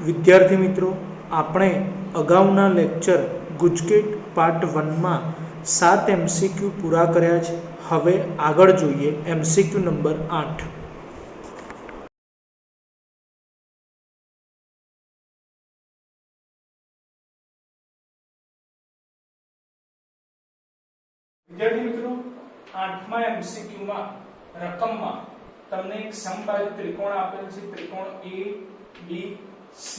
વિદ્યાર્થી મિત્રો, આપણે અગાઉના લેક્ચર ગુજકેટ પાર્ટ 1 માં 7 MCQ પૂરા કર્યા છે. હવે આગળ જોઈએ MCQ નંબર 8. વિદ્યાર્થી મિત્રો, 8મા MCQ માં રકમમાં તમને એક સમબાજુ ત્રિકોણ આપેલ છે, ત્રિકોણ ABC.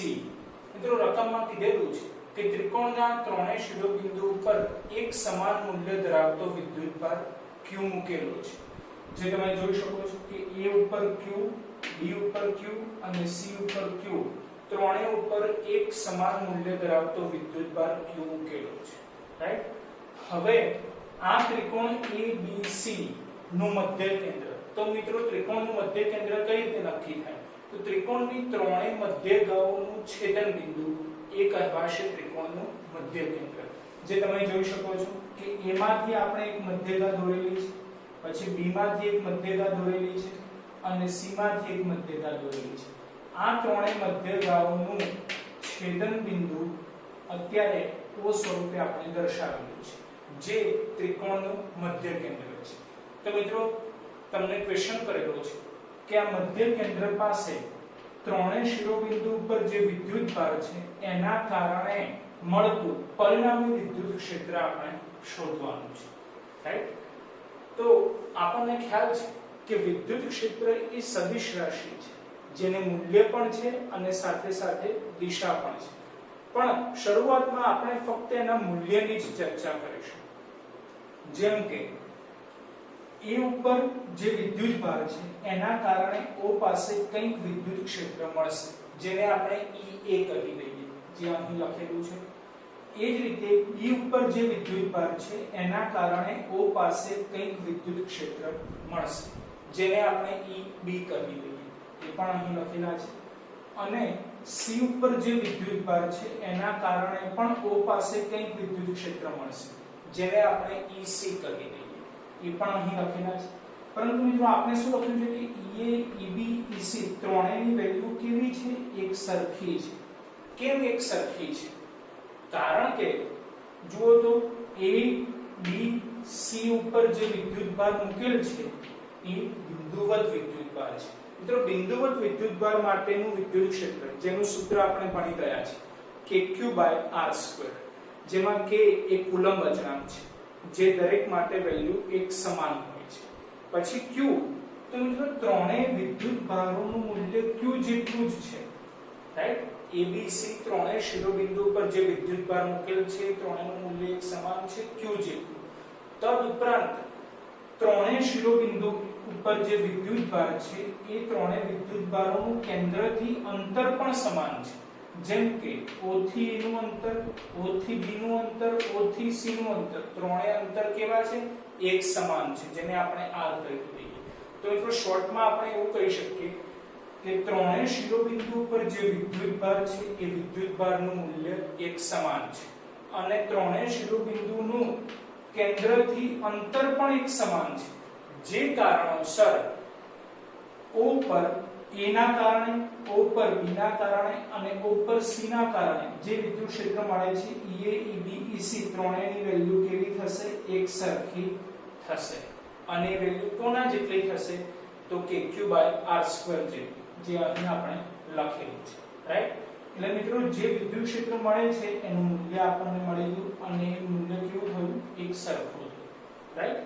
મિત્રો, રકમમાં કીધેલું છે કે ત્રિકોણના ત્રણેય શિરોબિંદુ ઉપર એક સમાન મૂલ્ય ધરાવતો વિદ્યુતભાર Q મૂકેલો છે. જે તમે જોઈ શકો છો કે A ઉપર Q, B ઉપર Q અને C ઉપર Q, ત્રણેય ઉપર એક સમાન મૂલ્ય ધરાવતો વિદ્યુતભાર Q મૂકેલો છે. રાઈટ? હવે આ ત્રિકોણ ABC નું મધ્ય કેન્દ્ર, તો મિત્રો ત્રિકોણનું મધ્ય કેન્દ્ર કઈ રીતે નક્કી થાય? તો ત્રિકોણની ત્રણેય મધ્યગાઓનું છેદન બિંદુ એ કહેવાશે ત્રિકોણનું મધ્ય કેન્દ્ર. જે તમે જોઈ શકો છો કે A માંથી આપણે એક મધ્યગા દોરેલી છે, પછી B માંથી એક મધ્યગા દોરેલી છે અને C માંથી એક મધ્યગા દોરેલી છે. આ ત્રણેય મધ્યગાઓનું છેદન બિંદુ અત્યારે O સ્વરૂપે આપણે દર્શાવેલું છે, જે ત્રિકોણનું મધ્ય કેન્દ્ર છે. તો મિત્રો, તમને ક્વેશ્ચન કરેલો છે કે આ મધ્ય કેન્દ્ર પાસે ત્રણેય શિરોબિંદુ ઉપર જે વિદ્યુતભાર છે એના કારણે મળતું પરિણામી વિદ્યુત ક્ષેત્ર આપણે શોધવાનું છે. રાઈટ? તો આપણને ખ્યાલ છે કે વિદ્યુત ક્ષેત્ર એ સદિશ રાશિ છે, જેને મૂલ્ય પણ છે અને સાથે સાથે દિશા પણ છે. પણ શરૂઆતમાં આપણે ફક્ત એના મૂલ્યની જ ચર્ચા કરીશું. જેમ કે A ઉપર જે વિદ્યુતભાર છે એના કારણે O પાસે કંઈક વિદ્યુત ક્ષેત્ર મળશે, જેને આપણે EA કહી દઈએ, જે અહીં લખેલું છે. એ જ રીતે B ઉપર જે વિદ્યુતભાર છે એના કારણે O પાસે કંઈક વિદ્યુત ક્ષેત્ર મળશે, જેને આપણે EB કહી દઈએ, એ પણ અહીં લખેલા છે. અને C ઉપર જે વિદ્યુતભાર છે એના કારણે પણ O પાસે કંઈક વિદ્યુત ક્ષેત્ર મળશે, જેને આપણે EC કહી દઈએ, એ પણ અહીં લખેલા છે. પરંતુ મિત્રો, આપણે શું લખ્યું છે કે EA, EB, EC ત્રણેયની વેલ્યુ કેવી છે? એક સરખી છે. કેમ એક સરખી છે? કારણ કે જુઓ તો A, B, C ઉપર જે વિદ્યુતભાર મૂકેલ છે એ બિંદુવત વિદ્યુતભાર છે. મિત્રો, બિંદુવત વિદ્યુતભાર માટેનું વિદ્યુત ક્ષેત્ર, જેનું સૂત્ર આપણે ભણી ગયા છે, kq/r², જેમાં k એ કુલમ્બ અચળાંક છે, જે દરેક માટે વેલ્યુ એક સમાન હોય છે. પછી q, તો મિત્રો ત્રણેય વિદ્યુતભારોનું મૂલ્ય q જેટલું જ છે. રાઈટ? ABC ત્રણેય શિરોબિંદુ પર જે વિદ્યુતભાર મૂકેલ છે ત્રણેયનું મૂલ્ય એક સમાન છે, q જેટલું. તદુપરાંત ત્રણેય શિરોબિંદુ ઉપર જે વિદ્યુતભાર છે એ ત્રણેય વિદ્યુતભારોનું કેન્દ્રથી અંતર પણ સમાન છે. જેમ કે O થી A નું અંતર, O થી B નું અંતર, O થી C નું અંતર, ત્રણેય અંતર કેવા છે? એક સમાન છે, જેને આપણે R કહી દઈએ. તો મિત્રો, શોર્ટમાં આપણે એવું કહી શકીએ કે ત્રણેય શિરોબિંદુ પર જે વિદ્યુતભાર છે એ વિદ્યુતભારનું મૂલ્ય એક સમાન છે અને ત્રણેય શિરોબિંદુનું કેન્દ્રથી અંતર પણ એક સમાન છે. જે કારણોસર O પર A ના કારણે, O પર B ના કારણે અને O પર C ના કારણે જે વિદ્યુત ક્ષેત્ર મળે છે EA, EB, EC ત્રણેયની વેલ્યુ કેવી થશે? એક સરખી થશે. અને વેલ્યુ કોના જેટલી થશે? તો kq/r² જેટલી, જે અહીં આપણે લખેલું છે. રાઈટ? એટલે મિત્રો, જે વિદ્યુત ક્ષેત્ર મળે છે એનું મૂલ્ય આપણને મળેલું અને એ મૂલ્ય કેવું થયું? એક સરખું થયું. રાઈટ?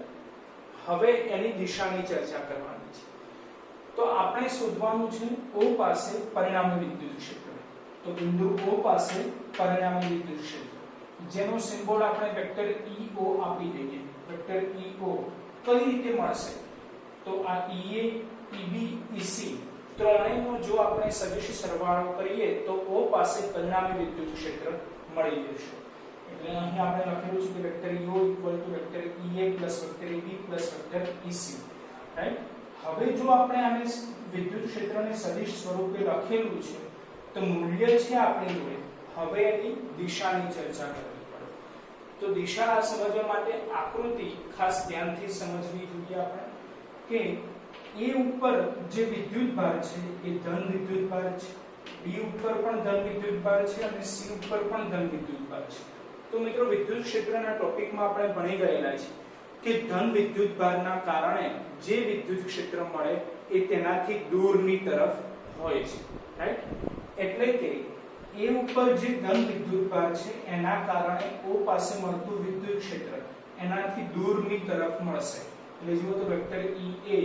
હવે એની દિશાની ચર્ચા કરવાની છે. તો આપણે શોધવાનું છે O પાસે પરિણામી વિદ્યુત ક્ષેત્ર. તો બિંદુ O પાસે પરિણામી વિદ્યુત ક્ષેત્ર, જેનો સિમ્બોલ આપણે વેક્ટર EO આપી દઈએ. વેક્ટર EO કઈ રીતે મળશે? તો આ EA, EB, EC ત્રણેયનો જો આપણે સદિશ સરવાળો કરીએ તો O પાસે પરિણામી વિદ્યુત ક્ષેત્ર મળી જશે. એટલે અહીં આપણે લખેલું છે કે vector EO vector EA vector EB vector EC. Right? હવે જો આપણે આને વિદ્યુત ક્ષેત્રને સદિશ સ્વરૂપે લખેલું છે તો મૂલ્ય છે આપણી જોડે. હવે એની દિશાની ચર્ચા કરવી પડે. તો દિશા સમજવા માટે આકૃતિ ખાસ ધ્યાનથી સમજવી જોઈએ આપણે કે A ઉપર જે વિદ્યુતભાર છે એ ધન વિદ્યુતભાર છે, B B ઉપર પણ ધન વિદ્યુતભાર છે અને C ઉપર પણ ધન વિદ્યુતભાર છે. તો મિત્રો વિદ્યુત ક્ષેત્રના ટોપિકમાં આપણે ભણી ગયેલા છે કે ધન વિદ્યુતભારના કારણે જે વિદ્યુત ક્ષેત્ર મળે એ તેનાથી દૂરની તરફ હોય છે, રાઈટ? એટલે કે A ઉપર જે ધન વિદ્યુતભાર છે એના કારણે O પાસે મળતું વિદ્યુત ક્ષેત્ર એનાથી દૂરની તરફ મળશે. એટલે જુઓ તો વેક્ટર EA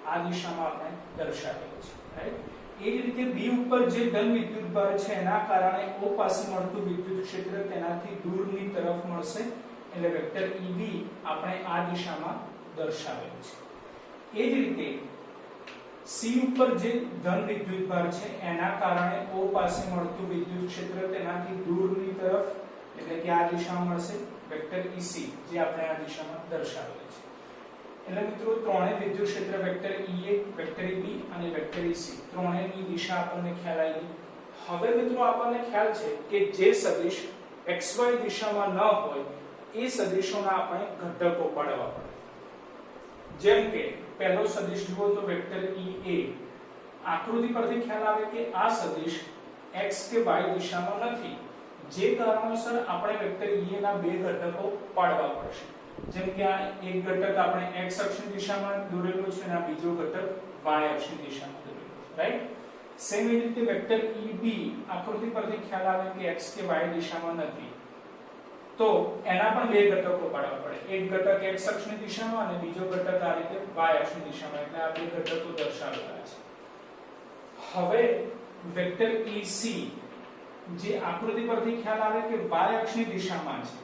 આ દિશામાં આપણે દર્શાવેલું છે, રાઈટ? એ જ રીતે B ઉપર જે ધન વિદ્યુતભાર છે એના કારણે O પાસે મળતું વિદ્યુત ક્ષેત્ર તેનાથી દૂરની તરફ મળશે. એટલે વેક્ટર EB આપણે આ દિશામાં દર્શાવેલું છે. એ જ રીતે C ઉપર જે ધન વિદ્યુતભાર છે એના કારણે O પાસે મળતું વિદ્યુત ક્ષેત્ર તેનાથી દૂરની તરફ એટલે કે આ દિશામાં મળશે વેક્ટર EC જે આપણે આ દિશામાં દર્શાવેલું છે. એટલે મિત્રો ત્રણેય વિદ્યુત ક્ષેત્ર વેક્ટર EA, વેક્ટર EB અને વેક્ટર EC ત્રણેયની દિશા આપણને ખ્યાલ આવી. હવે મિત્રો આપણને ખ્યાલ છે કે જે સદિશ XY દિશામાં ન હોય એ સદિશોના આપણે ઘટકો પાડવા પડે. જેમ કે પહેલો સદિશ જુઓ તો વેક્ટર EA. આકૃતિ પરથી ખ્યાલ આવે કે આ સદિશ x કે y દિશામાં નથી. જે કારણોસર આપણે વેક્ટર EA ના બે ઘટકો પાડવા પડશે. જેમ કે આ એક ઘટક આપણે x અક્ષની દિશામાં દોરેલો છે અને આ બીજો ઘટક y અક્ષની દિશામાં દોરેલો છે, રાઈટ? સેમ એ રીતે વેક્ટર EB આકૃતિ પરથી ખ્યાલ આવે કે x કે y દિશામાં નથી. તો એના પણ બે ઘટકો પાડવા પડે. એક ઘટક x અક્ષની દિશામાં અને બીજો ઘટક આ રીતે y અક્ષની દિશામાં. એટલે આ બે ઘટકો દર્શાવેલા છે. હવે વેક્ટર EC જે આકૃતિ પરથી ખ્યાલ આવે કે y અક્ષની દિશામાં છે.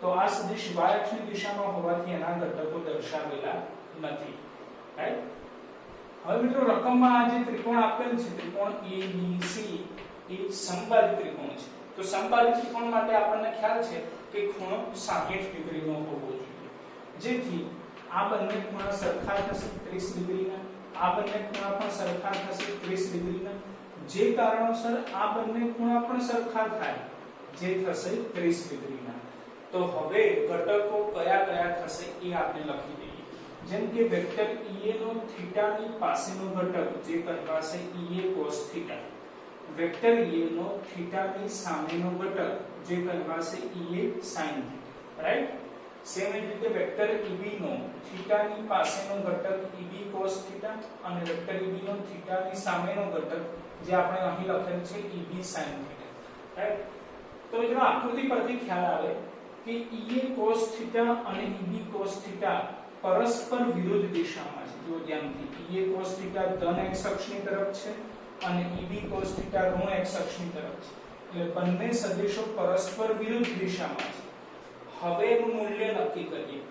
તો આ સદિશ y અક્ષની દિશામાં હોવાથી એના ઘટકો દર્શાવેલા નથી, રાઈટ? હવે મિત્રો રકમમાં આ જે ત્રિકોણ આપેલ છે ત્રિકોણ ABC એ સમબાહુ ત્રિકોણ છે. તો સમબાહુ ત્રિકોણ માટે આપણને ખ્યાલ છે કે ખૂણો 60 ડિગ્રીનો હોવો જોઈએ. જેથી આ બંને ખૂણા સરખા થશે 30 ડિગ્રીના, આ બંને ખૂણા પણ સરખા થશે 30 ડિગ્રીના. જે કારણોસર આ બંને ખૂણા પણ સરખા થાય જે થશે 30 ડિગ્રીના. તો હવે ઘટકો કયા કયા થશે એ આપણે લખી દઈએ. જેમ કે વેક્ટર EA નો થીટાની પાસેનો ઘટક જે કહેવાશે EA cos theta. Vector EA નો થીટાની સામેનો ઘટક જે કહેવાશે EA sin theta, right? Same એ રીતે વેક્ટર EB નો થીટાની પાસેનો ઘટક EB cos થીટા અને વેક્ટર EB નો થીટાની સામેનો ઘટક જે આપણે અહીં લખેલ છે EB sin થીટા, રાઈટ? તો મિત્રો આકૃતિ પરથી ખ્યાલ આવે કે EA cos થીટા અને EB cos થીટા પરસ્પર વિરુદ્ધ દિશામાં છે. જો ધ્યાનથી EA cos થીટા ધન x અક્ષની તરફ છે અને EB cos થીટા ઋણ x અક્ષની તરફ છે. એટલે બંને સદિશો પરસ્પર વિરુદ્ધ દિશામાં છે. હવે એનું મૂલ્ય નક્કી કરીએ.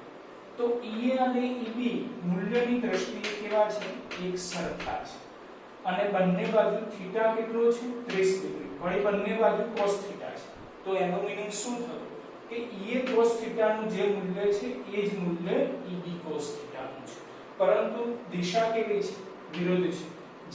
તો EA અને EB મૂલ્યની દ્રષ્ટિએ કેવા છે? એક સરખા છે. અને બંને બાજુ થીટા કેટલો છે? 30 ડિગ્રી. વળી બંને બાજુ cos થીટા છે. તો એનો મીનિંગ શું થયું કે EA cos થીટા નું જે મૂલ્ય છે એ જ મૂલ્ય EB cos થીટા નું છે. પરંતુ દિશા કેવી છે? વિરુદ્ધ છે.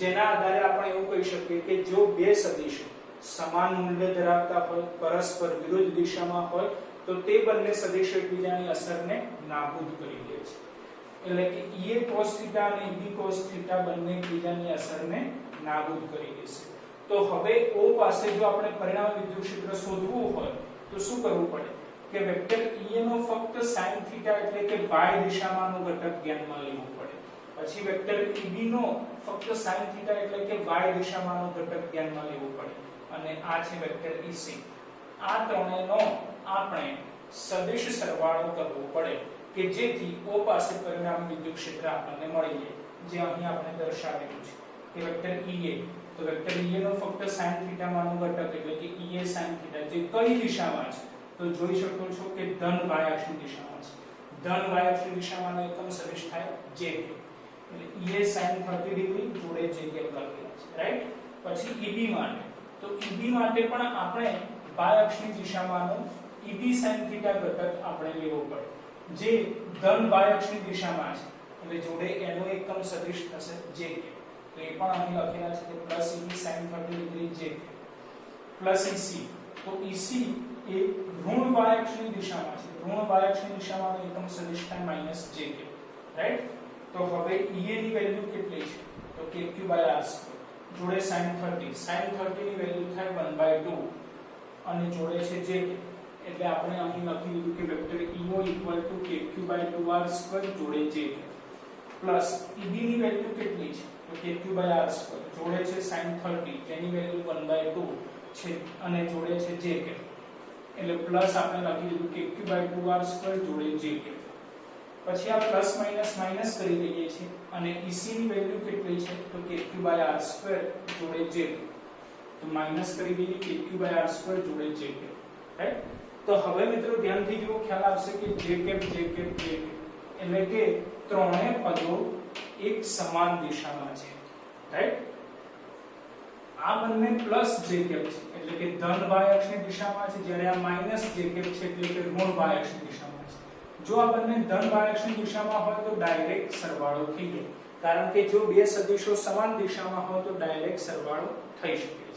જેના આધારે આપણે એવું કહી શકીએ કે જો બે સદિશો સમાન મૂલ્ય ધરાવતા હોય, પરસ્પર વિરુદ્ધ દિશામાં હોય તો તે બંને સદિશો એકબીજાની અસરને નાબૂદ કરી દે છે. એટલે કે EA cos થીટા અને EB cos થીટા બંને એકબીજાની અસરને નાબૂદ કરી દેશે. તો હવે O પાસે જો આપણે પરિણામી વિદ્યુત ક્ષેત્ર શોધવું હોય તો શું કરવું પડે કે વેક્ટર EA નો ફક્ત sin થીટા એટલે કે y દિશામાંનો ઘટક ધ્યાનમાં લેવો પડે. પછી વેક્ટર EB નો ફક્ત sin થીટા એટલે કે y દિશામાંનો ઘટક ધ્યાનમાં લેવો પડે. અને આ છે વેક્ટર EC. આ ત્રણેયનો આપણે સદિશ સરવાળો કરવો પડે કે જેથી O પાસે પરિણામી વિદ્યુત ક્ષેત્ર આપણને મળી જાય. જે અહીં આપણે દર્શાવેલું છે કે વેક્ટર EA તો વેક્ટર EA નો ફક્ત sin થીટા માંનો ઘટક એટલે કે EA sin થીટા જે કઈ દિશામાં છે? તો જોઈ શકો છો કે ધન y અક્ષની દિશામાં છે. ધન y અક્ષની દિશામાંનો એકમ સદિશ થાય JK. એટલે EA sin 30 ડિગ્રી જોડે JK લખેલા છે, રાઈટ? પછી EB માટે તો EB માટે પણ આપણે y અક્ષની દિશામાંનો EB sin થીટા ઘટક આપણે લેવો પડે જે ધન y અક્ષની દિશામાં છે. એટલે જોડે એનો એકમ સદિશ થશે JK. તો એ પણ અહીં લખેલા છે કે +EB sin 30 degree JK +EC. તો EC એ ઋણ y અક્ષની દિશામાં છે. ઋણ y અક્ષની દિશામાં એકમ સદિશ થાય -JK, રાઈટ? તો હવે EA ની વેલ્યુ કેટલી છે? તો KQ/r². જોડે sin 30 ની વેલ્યુ થાય 1/2 અને જોડે છે j એટલે આપણે અહીં લખી દીધું કે વેક્ટર EO kq/2r² જોડે j પ્લસ EB ની વેલ્યુ કેટલી છે તો kq/r² જોડે છે sin 30 જેની વેલ્યુ 1/2 છે અને જોડે છે j એટલે પ્લસ આપણે લખી દીધું kq/2r² જોડે j પછી આ પ્લસ માઈનસ માઈનસ કરી દઈએ છીએ અને EC ની વેલ્યુ કેટલી છે તો kq/r² જોડે j તો માઈનસ કરી દઈએ kq/r² જોડે j રાઈટ તો હવે મિત્રો ધ્યાનથી જુઓ ખ્યાલ આવશે કે j એટલે કે ત્રણેય પદો એક સમાન દિશામાં છે રાઈટ આ બંને પ્લસ j છે એટલે કે ધન y અક્ષની દિશામાં છે જ્યારે આ માઈનસ j છે એટલે કે ઋણ y અક્ષની દિશામાં છે જો આ બંને ધન y અક્ષની દિશામાં હોય તો ડાયરેક્ટ સરવાળો થઈ જાય કારણ કે જો બે સદિશો સમાન દિશામાં હોય તો ડાયરેક્ટ સરવાળો થઈ શકે છે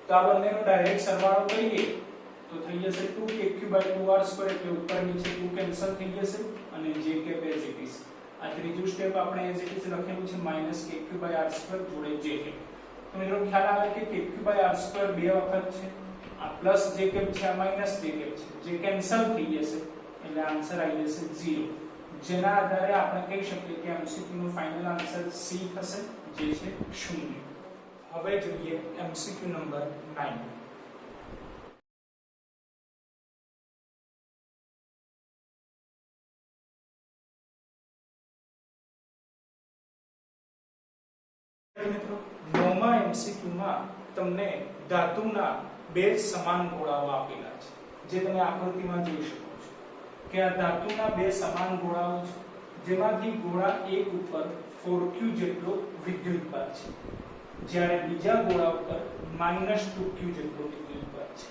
તો આ બંનેનો ડાયરેક્ટ સરવાળો કરીએ તો થઈ જશે 2kq/2r² એટલે ઉપર નીચે 2 કેન્સલ થઈ જશે અને j keep as it is આ ત્રીજું સ્ટેપ આપણે એઝ ઇટ ઇઝ લખેલું છે -kq/r² જોડે j તો મિત્રો ખ્યાલ આવે કે kq/r² બે વખત છે આ પ્લસ j કેપ છે આ માઈનસ j કેપ છે જે કેન્સલ થઈ જશે એટલે આન્સર આવી જશે 0 જેના આધારે આપણે કહી શકીએ કે MCQ નો ફાઇનલ આન્સર C થશે જે છે 0 હવે જોઈએ MCQ નંબર 9 મિત્રો નવમા MCQ માં તમને ધાતુના બે સમાન ગોળાઓ આપેલા છે જે તમે આકૃતિમાં જોઈ શકો છો કે આ ધાતુના બે સમાન ગોળાઓ છે જેમાંથી ગોળા એક ઉપર 4q જેટલો વિદ્યુતભાર છે જ્યારે બીજા ગોળા ઉપર -2q જેટલો વિદ્યુતભાર છે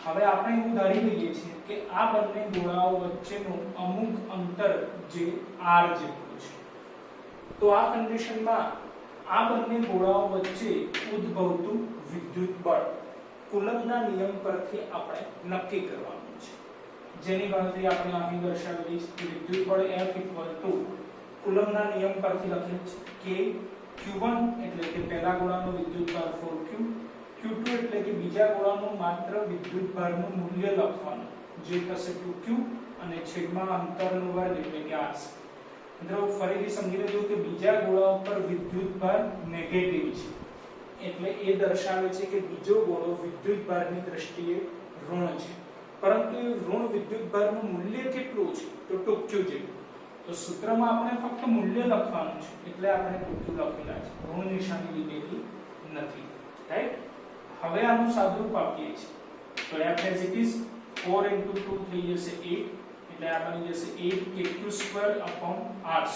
હવે આપણે એવું ધારી લઈએ છીએ કે આ બંને ગોળાઓ વચ્ચેનું અમુક અંતર જે r જેટલું છે તો આ કન્ડિશનમાં આ બંને ગોળાઓ વચ્ચે ઉદ્ભવતું વિદ્યુત બળ કુલમ્બના નિયમ પરથી આપણે નક્કી કરવાનું છે જેની ગણતરી આપણે અહીં દર્શાવેલી છે કે વિદ્યુત બળ F કુલમ્બના નિયમ પરથી લખેલ છે કે Q1 એટલે કે પહેલા ગોળાનો વિદ્યુતભાર 4q Q2 એટલે કે બીજા ગોળાનું માત્ર વિદ્યુતભારનું મૂલ્ય લખવાનું જે થશે 2q અને છેદમાં અંતરનો વર્ગ એટલે કે r મિત્રો ફરીથી સમજી લેજો કે બીજા ગોળા ઉપર વિદ્યુતભાર નેગેટિવ છે એટલે એ દર્શાવે છે કે બીજો ગોળો વિદ્યુતભારની દ્રષ્ટિએ ઋણ છે પરંતુ એ ઋણ વિદ્યુતભારનું મૂલ્ય કેટલું છે તો 2q જેટલું તો સૂત્રમાં આપણે ફક્ત મૂલ્ય લખવાનું છે એટલે આપણે 2q લખેલા છે ઋણ નિશાની લીધેલી નથી રાઈટ હવે આનું સાદુરૂપ આપીએ છીએ તો f as it is 4 * 2 થઈ જશે 8 એટલે આ બની જશે 8kq²/r².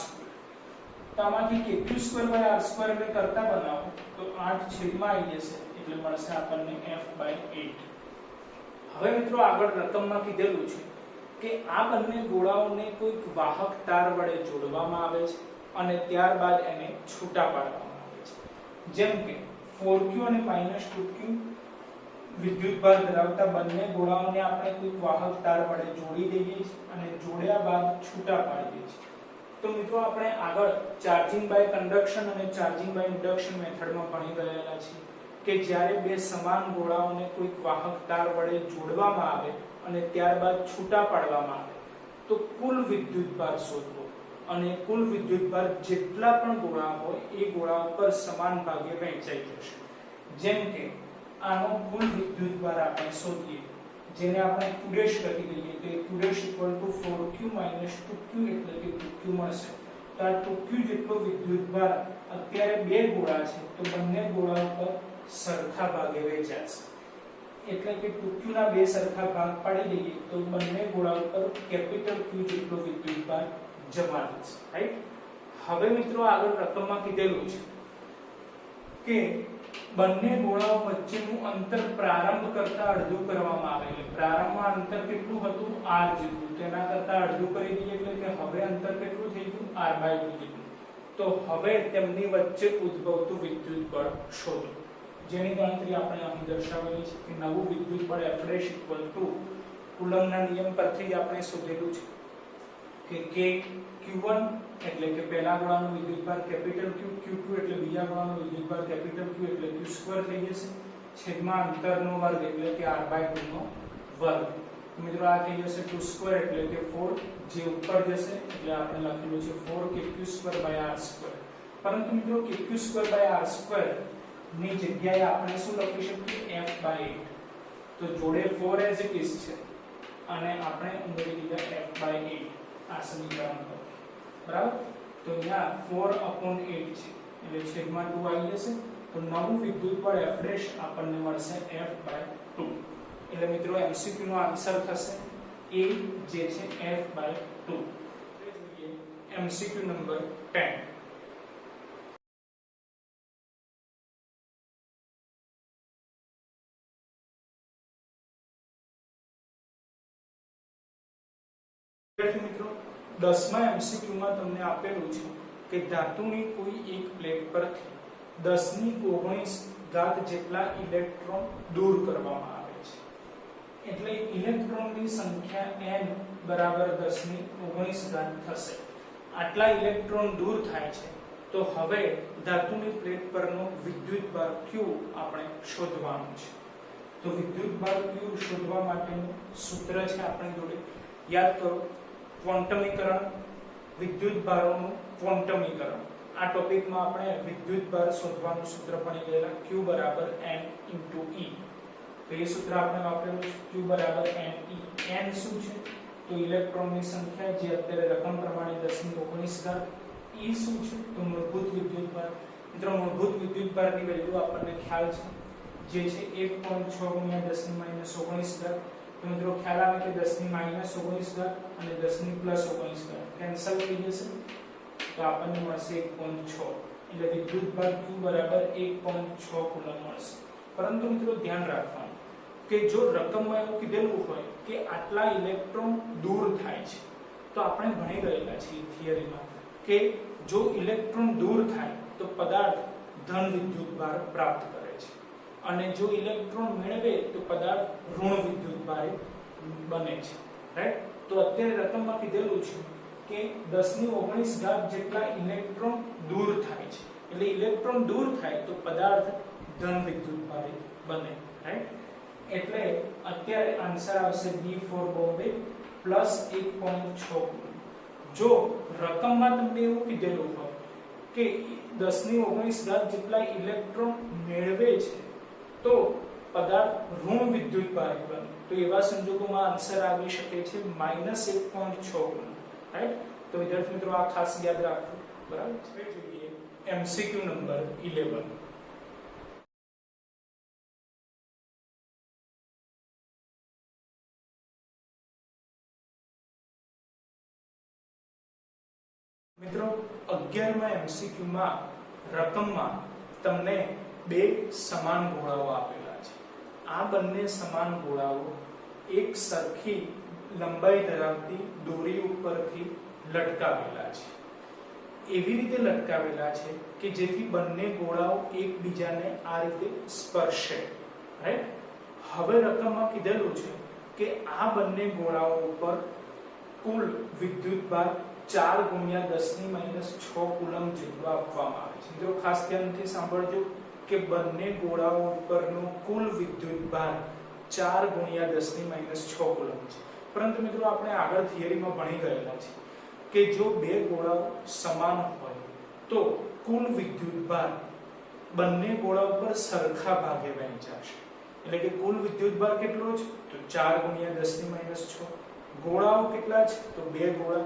તો આમાંથી kq²/r² એટલે કરતા બનાવો તો 8 છેદમાં આવી જશે એટલે મળશે આપણને f/8. હવે મિત્રો આગળ રકમમાં કીધેલું છે કે આ બંને ગોળાઓને કોઈક વાહક તાર વડે જોડવામાં આવે છે અને ત્યારબાદ એને છૂટા પાડવામાં આવે છે જેમ કે 4q અને -2q વિદ્યુતભાર ધરાવતા બંને ગોળાઓને આપણે કોઈ વાહક તાર વડે જોડી દઈએ છીએ અને જોડ્યા બાદ છૂટા પાડી દઈએ છીએ તો મિત્રો આપણે આગળ ચાર્જિંગ બાય કન્ડક્શન અને ચાર્જિંગ બાય ઇન્ડક્શન મેથડમાં ભણી ગયેલા છીએ કે જ્યારે બે સમાન ગોળાઓને કોઈ વાહક તાર વડે જોડવામાં આવે અને ત્યારબાદ છૂટા પાડવામાં આવે તો કુલ વિદ્યુતભાર શોધવો અને કુલ વિદ્યુતભાર જેટલા પણ ગોળા હોય એ ગોળા ઉપર સમાન ભાગે વહેંચાઈ જશે જેમ કે આનો કુલ વિદ્યુતભાર આપણે શોધીએ જેને આપણે q' લખી દઈએ તો q' = 4q - 2q એટલે કે 2q મળશે તો આ 2q જેટલો વિદ્યુતભાર અત્યારે બે ગોળા છે તો બંને ગોળા ઉપર સરખા ભાગે વહેંચાશે એટલે કે 2q ના બે સરખા ભાગ પાડી દઈએ તો બંને ગોળા ઉપર કેપિટલ Q જેટલો વિદ્યુતભાર જમા થશે રાઈટ હવે મિત્રો આગળ રકમમાં કીધેલું છે કે બંને ગોળાઓ વચ્ચેનું અંતર પ્રારંભ કરતા અડધું કરવામાં આવે એટલે પ્રારંભમાં અંતર કેટલું હતું r જેટલું તેના કરતા અડધું કરી દઈએ એટલે કે હવે અંતર કેટલું થઈ ગયું r/2 જેટલું તો હવે તેમની વચ્ચે ઉદ્ભવતું વિદ્યુત બળ શોધો જેની ગણતરી આપણે અહીં દર્શાવેલી છે કે નવું વિદ્યુત બળ F' કુલમ્બના નિયમ પરથી આપણે શોધેલું છે કે Q1 એટલે કે પહેલા ગોળાનો વિદ્યુતભાર કેપિટલ Q Q2 એટલે બીજા ગોળાનો વિદ્યુતભાર કેપિટલ Q એટલે Q² થઈ જશે છેદમાં અંતરનો વર્ગ એટલે કે r/2 નો વર્ગ। મિત્રો આ થઈ જશે 2² એટલે કે 4 જે ઉપર જશે એટલે આપણે લખેલું છે 4kq²/r²। પરંતુ મિત્રો kq²/r² ની જગ્યાએ આપણે શું લખી શકીએ f/8 તો જોડે 4 એઝ ઇટ ઇઝ છે અને આપણે ઉમેરી દીધા f/8 આ સમીકરણ પર બરાબર। તો અહીંયા 4/8 છે એટલે છેદમાં 2 આવી જશે તો નવું વિદ્યુતબળ f' આપણને મળશે f/2 એટલે મિત્રો MCQ નો આન્સર થશે A જે છે f/2। જોઈએ MCQ નંબર 10। મિત્રો 10મા MCQ માં તમને આપેલું છે કે ધાતુની કોઈ એક પ્લેટ પરથી 10⁻19 જેટલા ઇલેક્ટ્રોન દૂર કરવામાં આવે છે એટલે ઇલેક્ટ્રોનની સંખ્યા n બરાબર 10⁻19 થશે। આટલા ઇલેક્ટ્રોન દૂર થાય છે તો હવે ધાતુની પ્લેટ પરનો વિદ્યુતભાર Q આપણે શોધવાનું છે। તો વિદ્યુતભાર Q શોધવા માટેનું સૂત્ર છે આપણી જોડે યાદ કરો ક્વોન્ટમીકરણ વિદ્યુતભારોનું ક્વોન્ટમીકરણ। આ ટોપિકમાં આપણે વિદ્યુતભાર શોધવાનું સૂત્ર ભણી ગયેલા Q = n * E તો એ સૂત્ર આપણે વાપરેલું છે Q = n E। n શું છે તો ઇલેક્ટ્રોનની સંખ્યા જે અત્યારે રકમ પ્રમાણે 10⁻19 E શું છે તો મૂળભૂત વિદ્યુતભાર। મિત્રો મૂળભૂત વિદ્યુતભારની વેલ્યુ આપણને ખ્યાલ છે જે છે 1.6 × 10⁻19 તો મિત્રો ખ્યાલ આવે કે 10⁻19 અને 10⁻19 કેન્સલ થઈ જશે તો આપણને મળશે 1.6 એટલે વિદ્યુતભાર Q = 1.6 કુલમ મળશે। પરંતુ મિત્રો ધ્યાન રાખવાનું કે જો રકમમાં એવું કીધેલું હોય કે આટલા ઇલેક્ટ્રોન દૂર થાય છે તો આપણે ભણી ગયેલા છીએ થિયરીમાં કે જો ઇલેક્ટ્રોન દૂર થાય તો પદાર્થ ધન વિદ્યુતભાર પ્રાપ્ત કરે છે અને જો ઇલેક્ટ્રોન મેળવે તો પદાર્થ ઋણ વિદ્યુતભાર બને છે રાઈટ। તો અત્યારે રકમમાં કીધેલું છે કે 10⁻19 જેટલા ઇલેક્ટ્રોન દૂર થાય છે એટલે ઇલેક્ટ્રોન દૂર થાય તો પદાર્થ ધન વિદ્યુતભાર બને રાઈટ। એટલે અત્યારે આન્સર આવશે B ફોર બોમ્બે +1.6 કુલમ। જો રકમમાં તમને એવું કીધેલું હોય કે 10⁻19 જેટલા ઇલેક્ટ્રોન મેળવે છે તો પદાર્થ ઋણ વિદ્યુતભાર બને તો એવા સંજોગોમાં આન્સર આવી શકે છે -1.6 કુલમ રાઈટ। તો વિદ્યાર્થી મિત્રો આ ખાસ યાદ રાખવું બરાબર છે। જોઈએ MCQ નંબર 11। મિત્રો 11મા MCQ માં રકમમાં તમને બે સમાન ગોળાઓ આપેલા છે। આ બંને સમાન ગોળાઓ એક સરખી લંબાઈ ધરાવતી દોરી ઉપરથી લટકાવેલા છે। એવી રીતે લટકાવેલા છે કે જેથી બંને ગોળાઓ એકબીજાને આ રીતે સ્પર્શે રાઈટ। હવે રકમમાં કીધેલું છે કે આ બંને ગોળાઓ ઉપર કુલ વિદ્યુતભાર 4 × 10⁻6 કુલમ જેટલો આપવામાં આવે છે। મિત્રો ખાસ ધ્યાનથી સાંભળજો કે બંને ગોળાઓ ઉપરનો કુલ વિદ્યુતભાર 4 × 10⁻6 કુલમ છે। પરંતુ મિત્રો આપણે આગળ થિયરીમાં ભણી ગયેલા છે કે જો બે ગોળાઓ સમાન હોય તો કુલ વિદ્યુતભાર બંને ગોળા ઉપર સરખા ભાગે વહેંચાશે એટલે કે કુલ વિદ્યુતભાર કેટલો છે તો 4 × 10⁻6 ગોળાઓ કેટલા છે તો બે ગોળા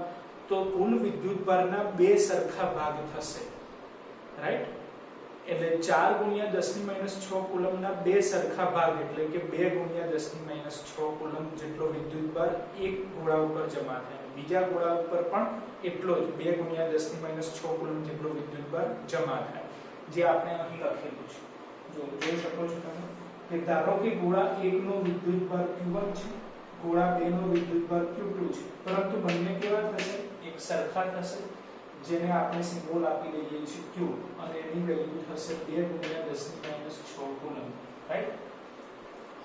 તો કુલ વિદ્યુતભારના બે સરખા ભાગ થશે રાઈટ। એટલે 4 × 10⁻6 કુલમના બે સરખા ભાગ એટલે કે 2 × 10⁻6 કુલમ જેટલો વિદ્યુતભાર એક ગોળા ઉપર જમા થાય બીજા ગોળા ઉપર પણ એટલો જ 2 × 10⁻6 કુલમ જેટલો વિદ્યુતભાર જમા થાય જે આપણે અહીં લખેલું છે। જો જોઈ શકો છો તમે કે ધારો કે ગોળા 1 નો વિદ્યુતભાર Q1 છે ગોળા 2 નો વિદ્યુતભાર Q2 છે પરંતુ બંને કેવા થશે એક સરખા થશે જેને આપણે સિમ્બોલ આપી દઈએ છીએ Q અને એની વેલ્યુ થશે 2 × 10⁻6 કુલમ રાઈટ।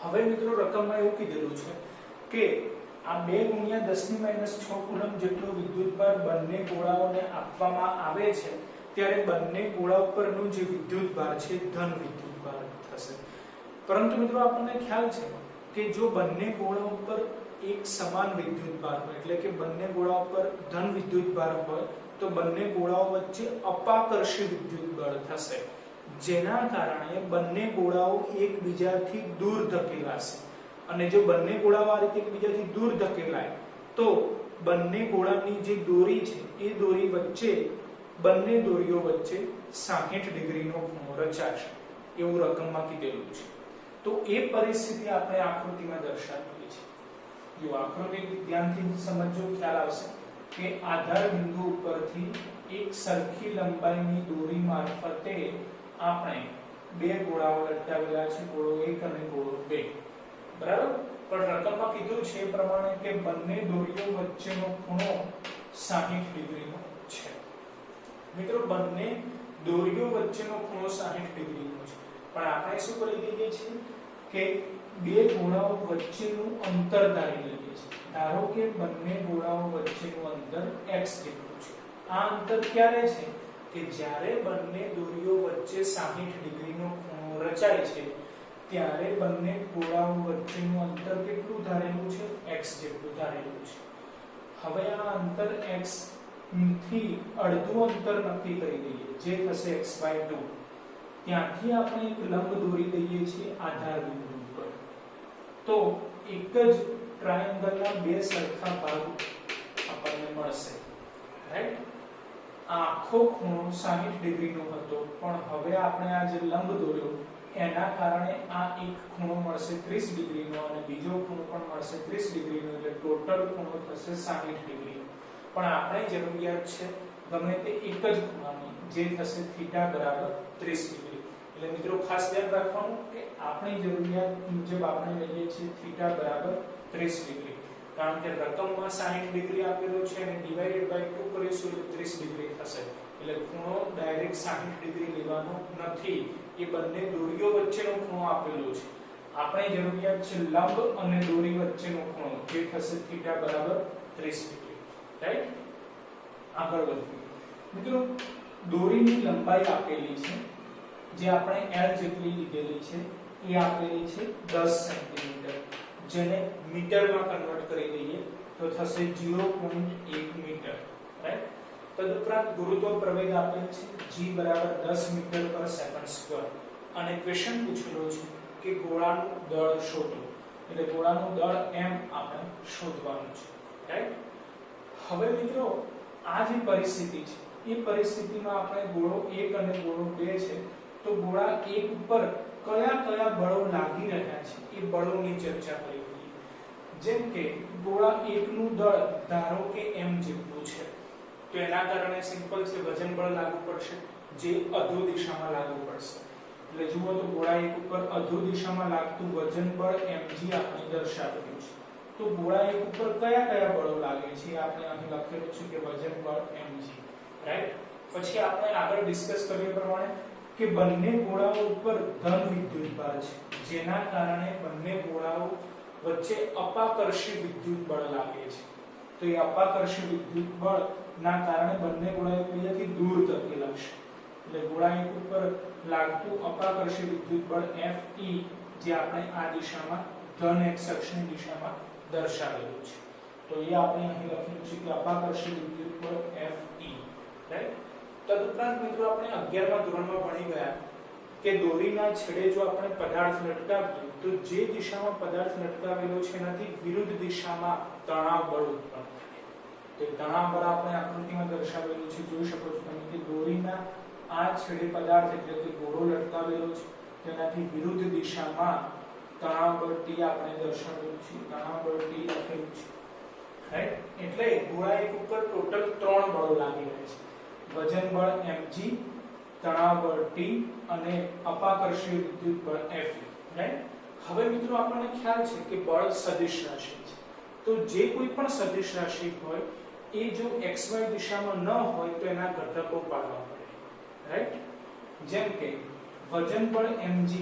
હવે મિત્રો રકમમાં એવું કીધેલું છે કે આ 2 × 10⁻6 કુલમ જેટલો વિદ્યુતભાર બંને ગોળાઓને આપવામાં આવે છે ત્યારે બંને ગોળા ઉપરનો જે વિદ્યુત ભાર છે ધન વિદ્યુત ભાર થશે। પરંતુ મિત્રો આપણને ખ્યાલ છે કે જો બંને ગોળા ઉપર એક સમાન વિદ્યુત ભાર હોય એટલે કે બંને ગોળા ઉપર ધન વિદ્યુત ભાર હોય તો બંને ગોળાઓ વચ્ચે અપાકર્ષી વિદ્યુત બળ થશે, જેના કારણે બંને ગોળાઓ એકબીજાથી દૂર ધકેલાશે। અને જો બંને ગોળાઓ આ રીતે એકબીજાથી દૂર ધકેલાય તો બંને ગોળાની જે દોરી છે એ દોરી વચ્ચે બંને દોરીઓ વચ્ચે 60 ડિગ્રીનો ખૂણો રચાશે એવું રકમમાં કીધેલું છે। તો એ પરિસ્થિતિ આપણે આકૃતિમાં દર્શાવી છે। જો આકૃતિ ધ્યાનથી સમજો ખ્યાલ આવશે કે આધાર બિંદુ ઉપરથી એક સરખી લંબાઈની દોરી મારફતે આપણે બે ગોળાઓ લટકાવેલા છે, ગોળો 1 અને ગોળો 2, બરાબર। પણ રકમમાં કીધું છે એ પ્રમાણે કે બંને દોરીઓ વચ્ચેનો ખૂણો 60 ડિગ્રીનો છે। મિત્રો બંને દોરીઓ વચ્ચેનો ખૂણો 60 ડિગ્રીનો છે, પણ આપણે શું કરી દઈએ છીએ કે બે ગોળાઓ વચ્ચેનું અંતર ધારી લઈએ છીએ। ધારો કે બંને ગોળાઓ વચ્ચેનું અંતર x જેટલું છે। આ અંતર ક્યારે છે કે જ્યારે બંને દોરીઓ વચ્ચે 60 ડિગ્રીનો ખૂણો રચાય છે ત્યારે બંને ગોળાઓ વચ્ચેનું અંતર કેટલું ધારેલું છે x જેટલું ધારેલું છે। હવે આ અંતર x થી અડધું અંતર નક્કી કરી દઈએ જે થશે x/2। ત્યાંથી આપણે એક લંબ દોરી દઈએ છીએ આધાર બિંદુ પર, તો એક જ ટ્રાયેંગલના બે સરખા ભાગ આપણને મળશે, રાઈટ। આખો ખૂણો 60 ડિગ્રીનો હતો, પણ હવે આપણે આ જે લંબ દોર્યો એના કારણે આ એક ખૂણો મળશે 30 ડિગ્રીનો અને બીજો ખૂણો પણ મળશે 30 ડિગ્રીનો, એટલે ટોટલ ખૂણો થશે 60 ડિગ્રીનો। પણ આપણે જરૂરિયાત છે ગમે તે એક જ ખૂણાની જે થશે θ બરાબર 30 ડિગ્રી। એટલે મિત્રો ખાસ ધ્યાન રાખવાનું કે આપણી જરૂરિયાત મુજબ આપણે લઈએ છીએ θ બરાબર 30 ડિગ્રી, કારણ કે રકમમાં 60 ડિગ્રી આપેલો છે અને ડિવાઇડેડ બાય 2 કરીશું એટલે 30 ડિગ્રી થશે। એટલે ખૂણો ડાયરેક્ટ 60 ડિગ્રી લેવાનો નથી, એ બંને દોરીઓ વચ્ચેનો ખૂણો આપેલો છે। આપણે જરૂરિયાત છે લંબ અને દોરી વચ્ચેનો ખૂણો જે થશે θ બરાબર 30 ડિગ્રી, રાઈટ। આગળ વધીએ મિત્રો, દોરીની લંબાઈ આપેલી છે જે આપણે L જેટલી લીધેલી છે, એ આપેલી છે 10 સેન્ટીમીટર, જેને મીટરમાં કન્વર્ટ કરી દઈએ તો થશે 0.1 મીટર, રાઈટ। તદુપરાંત ગુરુત્વ પ્રવેગ આપેલ છે g બરાબર 10 મીટર પર સેકન્ડ સ્ક્વેર, અને ક્વેશ્ચન પૂછેલો છે કે ગોળાનું દળ શોધો, એટલે ગોળાનું દળ m આપણે શોધવાનું છે, રાઈટ। હવે મિત્રો આ જે પરિસ્થિતિ છે એ પરિસ્થિતિમાં આપણે ગોળો 1 અને ગોળો 2 છે, તો ગોળા 1 ઉપર કયા કયા બળો લાગી રહ્યા છે એ બળોની ચર્ચા કરી લઈએ। જેમ કે ગોળા 1 નું દળ ધારો કે m જેટલું છે, તો એના કારણે સિમ્પલ છે વજન બળ લાગુ પડશે જે અધો દિશામાં લાગુ પડશે। એટલે જુઓ તો ગોળા 1 ઉપર અધો દિશામાં લાગતું વજન બળ mg આપણે દર્શાવેલું છે। તો ગોળા 1 ઉપર કયા કયા બળો લાગે છે આપણે અહીં લખેલું છે કે વજન બળ mg, રાઈટ। પછી આપણે આગળ ડિસ્કસ કર્યા પ્રમાણે કે બંને ગોળાઓ ઉપર ધન વિદ્યુત ભાર છે, જેના કારણે બંને ગોળાઓ વચ્ચે અપાકર્ષી વિદ્યુત બળ લાગે છે। તો એ અપાકર્ષી વિદ્યુત બળ ના કારણે બંને ગોળા એકબીજાથી દૂર ધકેલાશે, એટલે ગોળા 1 ઉપર લાગતું અપાકર્ષી વિદ્યુત બળ Fe જે આપણે આ દિશામાં ધન x અક્ષની દિશામાં દર્શાવેલું છે, તો એ આપણે અહીં લખેલું છે કે અપાકર્ષી વિદ્યુત બળ Fe, રાઈટ। તદુપરાંત મિત્રો આપણે 11મા ધોરણમાં ભણી ગયા કે દોરીના છેડે જો આપણે પદાર્થ લટકાવીએ તો જે દિશામાં પદાર્થ લટકાવેલો છે એનાથી વિરુદ્ધ દિશામાં તણાવ બળ ઉત્પન્ન થાય। તો તણાવ બળ આપણે આકૃતિમાં દર્શાવેલું છે, જોઈ શકો છો તમે કે દોરીના આ છેડે પદાર્થ એટલે કે ગોળો લટકાવેલો છે તેનાથી વિરુદ્ધ દિશામાં તણાવ બળ T આપણે દર્શાવેલું છે, તણાવ બળ T લખેલું છે, રાઈટ। એટલે ગોળા 1 ઉપર ટોટલ 3 બળો લાગી રહ્યા છે, વજન બળ mg, તણાવ બળ T અને અપાકર્ષી વિદ્યુત બળ Fe, રાઈટ। હવે મિત્રો આપણને ખ્યાલ છે કે બળ સદિશ રાશિ છે, તો જે કોઈ પણ સદિશ રાશિ હોય એ જો xy દિશામાં ન હોય તો એના ઘટકો પાડવા પડે, રાઈટ। જેમ કે વજન બળ mg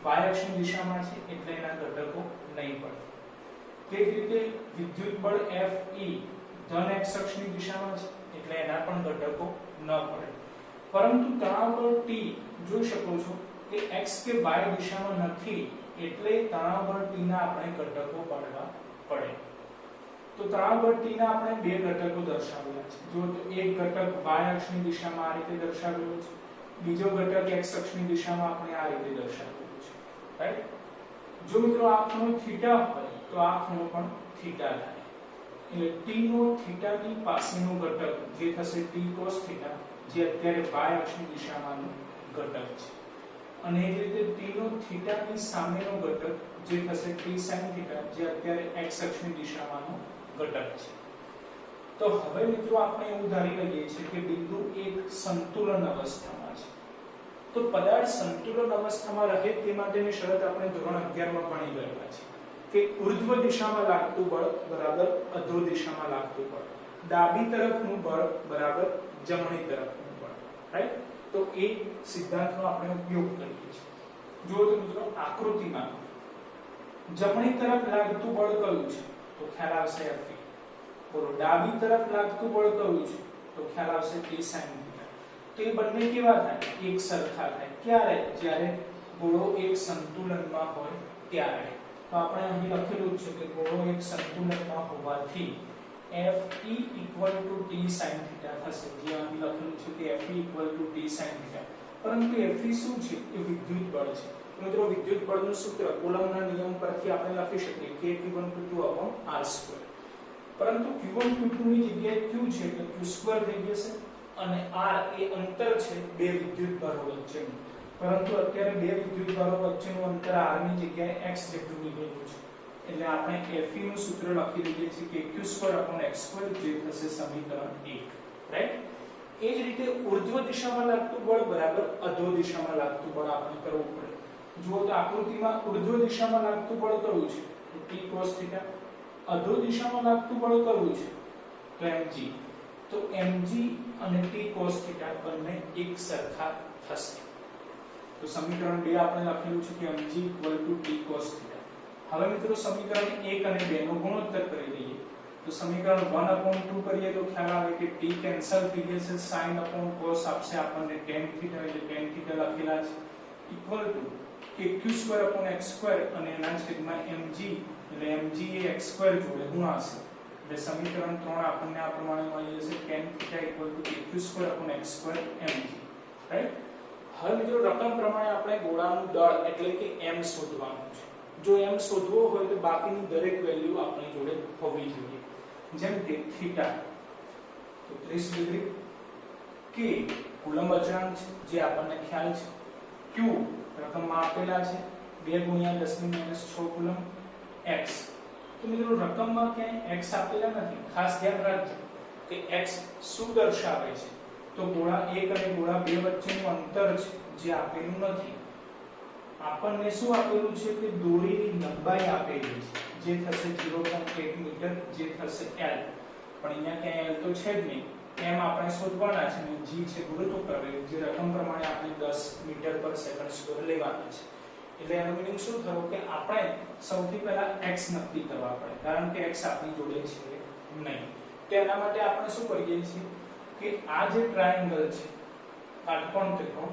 y અક્ષની દિશામાં છે એટલે એના ઘટકો નહીં પડે, તે જ રીતે વિદ્યુત બળ Fe ધન x અક્ષની દિશામાં છે એટલે એના પણ ઘટકો ન પડે। પરંતુ તણાવ T જોઈ શકો છો કે x કે y દિશામાં નથી, એટલે તણાવ T ના આપણે ઘટકો પાડવા પડે. તો તણાવ T ના આપણે બે ઘટકો દર્શાવેલા છે. જો તો એક ઘટક y અક્ષની દિશામાં આ રીતે દર્શાવેલો છે, બીજો ઘટક x અક્ષની દિશામાં આપણે આ રીતે દર્શાવેલો છે. રાઈટ? જો મિત્રો આ ખૂણો થીટા હોય તો આ ખૂણો પણ થીટા થાય. એટલે t નો થીટા ની પાસેનો ઘટક જે થશે t cos થીટા, જે અત્યારે y અક્ષની દિશામાંનો ઘટક છે, અને એ જ રીતે t નો થીટા ની સામેનો ઘટક જે થશે t sin થીટા, જે અત્યારે x અક્ષની દિશામાંનો ઘટક છે. તો હવે મિત્રો આપણે એવું ધારી લઈએ છીએ કે બિંદુ એક સંતુલન અવસ્થામાં છે. તો પદાર્થ સંતુલન અવસ્થામાં રહે તે માટેની શરત આપણે ધોરણ 11 માં ભણી ગયેલા છે કે ઉર્ધ્વ દિશામાં લાગતું બળ બરાબર અધો દિશામાં લાગતું બળ, ડાબી તરફનું બળ બરાબર જમણી તરફનું બળ. રાઈટ? તો એ સિદ્ધાંતનો આપણે ઉપયોગ કરીએ છીએ. જો તો મિત્રો આકૃતિમાં જમણી તરફ લાગતું બળ કયું છે તો ખ્યાલ આવશે Fe. બોલો ડાબી તરફ લાગતું બળ કયું છે તો ખ્યાલ આવશે T sin θ. તો એ બંને કેવા થાય? એક સરખા થાય. ક્યારે? જ્યારે ગોળો એક સંતુલનમાં હોય ત્યારે. તો આપણે અહીં લખેલું છે કે ગોળો એક સંતુલનમાં હોવાથી Fe = T sin θ થશે. જે અહીં લખેલું છે કે Fe = T sin θ. પરંતુ Fe શું છે? એ વિદ્યુત બળ છે. મિત્રો વિદ્યુત બળનું સૂત્ર કુલમ્બના નિયમ પરથી આપણે લખી શકીએ કે Q1Q2/r². પરંતુ Q1Q2 ની જગ્યાએ Q છે એટલે Q² થઈ જશે, અને r એ અંતર છે બે વિદ્યુત ભારો વચ્ચેનું. પરંતુ અત્યારે બે વિદ્યુત ભારો વચ્ચેનું અંતર r ની જગ્યાએ x જેટલું નીકળ્યું છે, એટલે આપણે Fe નું સૂત્ર લખી દઈએ છીએ કે Q²/x², જે થશે સમીકરણ 1. રાઈટ? એ જ રીતે ઉર્ધ્વ દિશામાં લાગતું બળ બરાબર અધો દિશામાં લાગતું બળ આપણે કરવું પડે. જો તો આકૃતિમાં ઉર્ધ્વ દિશામાં લાગતું બળ કયું છે તો T cos θ, અધો દિશામાં લાગતું બળ કયું છે તો mg. તો mg અને T cos θ બંને એક સરખા થશે. તો સમીકરણ 2 આપણે લખેલું છે કે mg = T cos θ. હવે મિત્રો સમીકરણ 1 અને 2 નો ગુણોત્તર કરી દઈએ. તો સમીકરણ 1/2 કરીએ તો ખ્યાલ આવે કે t કેન્સલ થઈ જશે, sin/cos આપશે આપણને tan θ, એટલે tan θ લખેલા છે ઇક્વલ ટુ કે Q²/x² અને એના છેદમાં mg, એટલે mg એ x² જોડે ગુણાશે. એટલે સમીકરણ 3 આપણને આ પ્રમાણે મળી જશે tan θ = Q²/x² mg. રાઈટ? હવે મિત્રો રકમ પ્રમાણે આપણે ગોળાનું દળ એટલે કે m શોધવાનું છે. જો m શોધવો હોય તો બાકીની દરેક વેલ્યુ આપણી જોડે હોવી જોઈએ. જેમ કે થીટા તો 30 ડિગ્રી, k કુલમ્બ અચળાંક છે જે આપણને ખ્યાલ છે, q રકમમાં આપેલા છે 2 × 10⁻6 કુલમ્બ, x તો મિત્રો રકમમાં ક્યાંય x આપેલા નથી. ખાસ ધ્યાન રાખજો કે x શું દર્શાવે છે તો ગોળા 1 અને ગોળા 2 વચ્ચેનું અંતર છે, જે આપેલું નથી. આપણને શું આપેલું છે કે દોરીની લંબાઈ આપેલી છે, જે થશે 0.8 મીટર, જે થશે l. પણ અહીંયા ક્યાંય l તો છે જ નહીં. m આપણે શોધવાના છે અને g છે ગુરુત્વાકર્ષણ, જે રકમ પ્રમાણે આપણે 10 મીટર/સેકન્ડ² લેવાના છે. એટલે એનો મીનિંગ શું થયો કે આપણે સૌથી પહેલા x નક્કી કરવા પડે, કારણ કે x આપણી જોડે છે નહીં. તેના માટે આપણે શું કરીએ છીએ કે આ જે ટ્રાયેંગલ છે કાટકોણ ત્રિકોણ,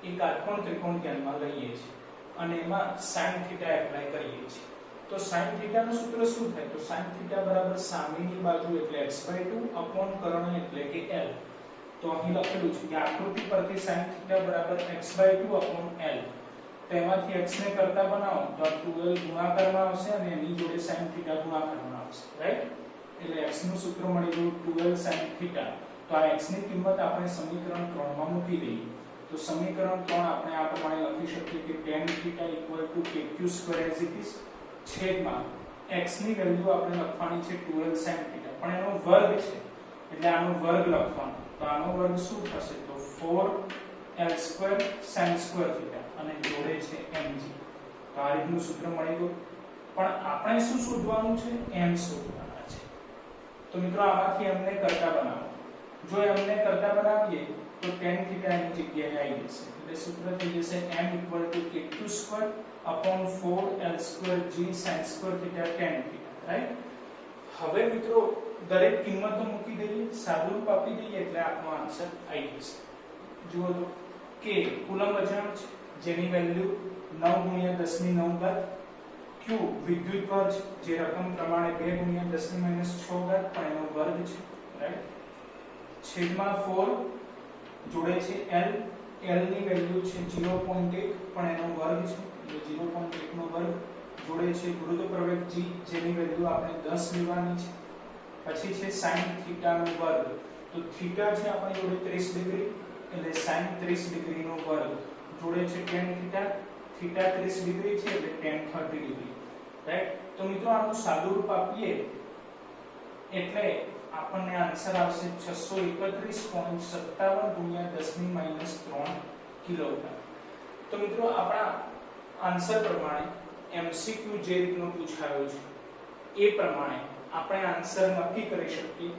એ કાટકોણ ત્રિકોણ ધ્યાનમાં લઈએ છીએ અને એમાં sin θ એપ્લાય કરીએ છીએ. તો sin θ નું સૂત્ર શું થાય તો sin θ બરાબર સામેની બાજુ એટલે x/2 અપોન કર્ણ એટલે કે l. તો અહીં લખેલું છે કે આકૃતિ પરથી sin θ બરાબર x/2 અપોન l. તેમાંથી x ને કરતા બનાવો તો 2l ગુણાકારમાં આવશે અને એની જોડે sin θ ગુણાકારમાં આવશે. રાઈટ? એટલે x નું સૂત્ર મળી ગયું 2l sin θ. તો આ x ની કિંમત આપણે સમીકરણ 3 માં મૂકી દઈએ. તો સમીકરણ 3 આપણે આ પ્રમાણે લખી શકીએ કે tan θ = kq² as it is, છેદમાં x ની વેલ્યુ આપણે લખવાની છે 2l sin θ, પણ એનો વર્ગ છે એટલે આનો વર્ગ લખવાનો. તો આનો વર્ગ શું થશે તો 4l² sin² θ અને જોડે છે mg. તો આ રીતનું સૂત્ર મળી ગયું. પણ આપણે શું શોધવાનું છે? m શોધવાના છે. તો મિત્રો આમાંથી m ને કરતા બનાવો. જો m ને કરતા બનાવીએ તો tan θ ની જગ્યાએ આવી જશે, એટલે સૂત્ર થઈ જશે m = kq² upon 4l² g sin² θ tan θ. Right? હવે મિત્રો દરેક કિંમતો મૂકી દઈએ, સાદુરૂપ આપી દઈએ એટલે આપણો આન્સર આવી જશે. જુઓ તો કે કુલમ અચળાંક છે જેની વેલ્યુ 9 × 10 ની 9 ઘાત, q વિદ્યુતભાર છે જે રકમ પ્રમાણે 2 × 10 ની -6 ઘાત પણ એનો વર્ગ છે, રાઈટ, છેદમાં 4 જોડે છે l, l ની વેલ્યુ છે 0.1 પણ એનો વર્ગ છે એટલે 0.1 નો વર્ગ, જોડે છે ગુરુત્વ પ્રવેગ g જેની વેલ્યુ આપણે 10 લેવાની છે, પછી છે sin થીટા નો વર્ગ, તો થીટા છે આપણી જોડે 30 ડિગ્રી એટલે sin 30 ડિગ્રી નો વર્ગ, જોડે છે tan થીટા, થીટા 30 ડિગ્રી છે એટલે tan 30 ડિગ્રી, રાઈટ। તો મિત્રો આનું સાદું રૂપ આપીએ એટલે આપણને આન્સર આવશે 631.57 × 10 ની -3 કિલોગ્રામ। તો મિત્રો આપણા આન્સર પ્રમાણે MCQ જે રીતનો પૂછાયો છે એ પ્રમાણે આપણે આન્સર નક્કી કરી શકીએ,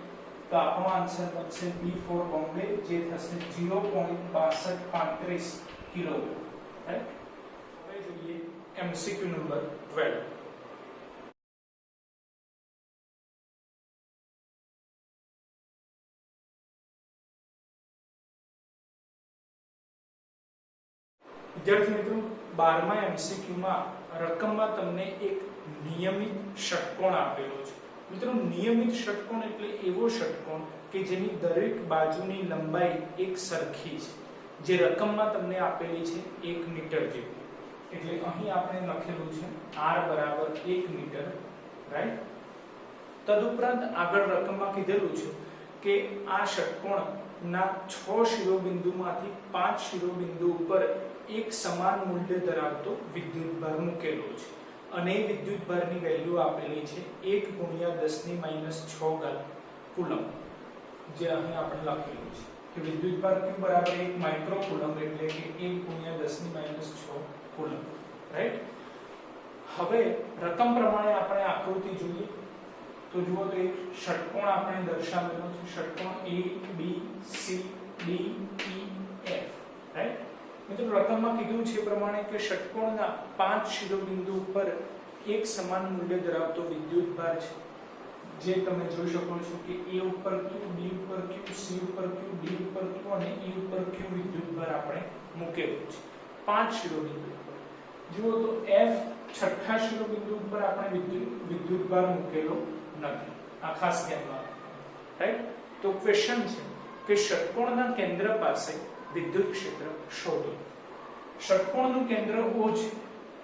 તો આપણો આન્સર બનશે B4 બોમ્બે જે થશે 0.6235 કિલોગ્રામ, રાઈટ। હવે જોઈએ MCQ નંબર 12। વિદ્યાર્થી મિત્રો 12મા MCQ માં રકમમાં તમને એક નિયમિત ષટકોણ આપેલો છે। મિત્રો નિયમિત ષટકોણ એટલે એવો ષટકોણ કે જેની દરેક બાજુની લંબાઈ એક સરખી છે, જે રકમમાં તમને આપેલી છે 1 મીટર જેટલી, એટલે અહીં આપણે લખેલું છે r બરાબર 1 મીટર, રાઈટ। તદુપરાંત આગળ રકમમાં કીધેલું છે કે આ ષટકોણના 6 શિરોબિંદુમાંથી 5 શિરોબિંદુ ઉપર એક સમાન મૂલ્ય ધરાવતો વિદ્યુતભાર મૂકેલો છે અને વિદ્યુતભારની વેલ્યુ આપેલી છે 1 × 10 ની -6 ઘાત કુલમ, જે અહીં આપણે લખેલું છે કે વિદ્યુતભાર q બરાબર 1 માઇક્રો કુલમ એટલે કે 1 × 10 ની -6 કુલમ, રાઈટ। હવે રકમ પ્રમાણે આપણે આકૃતિ જોઈએ તો જુઓ તો એક ષટકોણ આપણે દર્શાવેલો છે, ષટકોણ A B C D E F, right. મિત્રો રકમમાં કીધું છે પ્રમાણે કે ષટકોણના 5 શિરોબિંદુ ઉપર એક સમાન મૂલ્ય ધરાવતો વિદ્યુતભાર છે, જે તમે જોઈ શકો છો કે A ઉપર q, B ઉપર q, C ઉપર q, D ઉપર q અને E ઉપર q વિદ્યુતભાર આપણે મૂકેલો છે 5 શિરોબિંદુ ઉપર। જુઓ તો F છઠ્ઠા શિરોબિંદુ ઉપર આપણે વિદ્યુતભાર મૂકેલો નથી, આ ખાસ ધ્યાનમાં રાખો, રાઈટ। તો ક્વેશ્ચન છે કે ષટકોણના કેન્દ્ર પાસે વિદ્યુત ક્ષેત્ર શોધો। ષટકોણનું કેન્દ્ર O છે,